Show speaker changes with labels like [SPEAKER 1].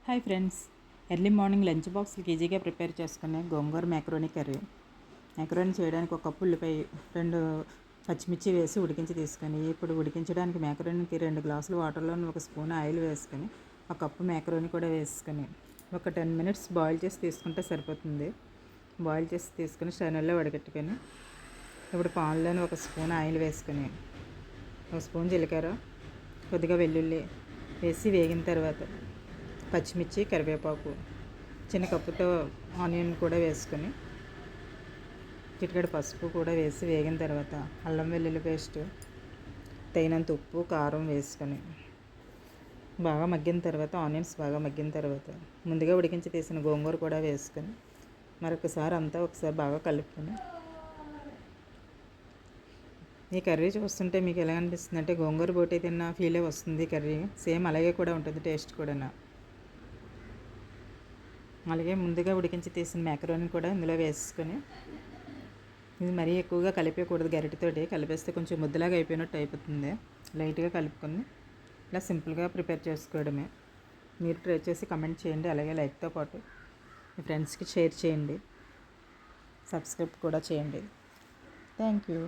[SPEAKER 1] Hi friends, early morning lunch బాక్స్కి ఈజీగా prepare చేసుకునే గోంగూర మ్యాక్రోనీ కర్రీ. మ్యాక్రోనీ చేయడానికి ఒక కప్పు ఉల్లిపాయ, 2 పచ్చిమిర్చి వేసి ఉడికించి తీసుకొని, ఇప్పుడు ఉడికించడానికి మ్యాక్రోనీకి 2 గ్లాసులు వాటర్లో 1 స్పూన్ ఆయిల్ వేసుకొని, ఒక కప్పు మ్యాక్రోనీ కూడా వేసుకొని ఒక 10 మినిట్స్ బాయిల్ చేసి తీసుకుంటే సరిపోతుంది. బాయిల్ చేసి తీసుకుని స్టైనర్లో వడగట్టుకొని, ఇప్పుడు పాన్లోని 1 స్పూన్ ఆయిల్ వేసుకొని, 1 స్పూన్ జీలకర్ర, కొద్దిగా వెల్లుల్లి వేసి వేగిన తర్వాత పచ్చిమిర్చి, కరివేపాకు, చిన్న కప్పుతో ఆనియన్ కూడా వేసుకొని, చిటికెడు పసుపు కూడా వేసి వేగిన తర్వాత అల్లం వెల్లుల్లి పేస్ట్, తగినంత ఉప్పు, కారం వేసుకొని బాగా మగ్గిన తర్వాత ఆనియన్స్ బాగా మగ్గిన తర్వాత ముందుగా ఉడికించి తీసిన గోంగూర కూడా వేసుకొని మరొకసారి ఒకసారి బాగా కలుపుకొని, ఈ కర్రీ చూస్తుంటే మీకు ఎలా అనిపిస్తుంది అంటే గోంగూర బోటి తిన్న ఫీలే వస్తుంది. కర్రీ సేమ్ అలాగే కూడా ఉంటుంది, టేస్ట్ కూడా. అలాగే ముందుగా ఉడికించి తీసిన మ్యాక్రోనీ కూడా ఇందులో వేసుకొని, ఇది మరీ ఎక్కువగా కలిపేయకూడదు, గరిటెతోటి కలిపేస్తే కొంచెం ముద్దలాగా అయిపోయినట్టు అయిపోతుంది. లైట్గా కలుపుకొని ఇలా సింపుల్గా ప్రిపేర్ చేసుకోవడమే. మీరు ట్రై చేసి కమెంట్ చేయండి, అలాగే లైక్తో పాటు మీ ఫ్రెండ్స్కి షేర్ చేయండి, సబ్స్క్రైబ్ కూడా చేయండి. Thank you.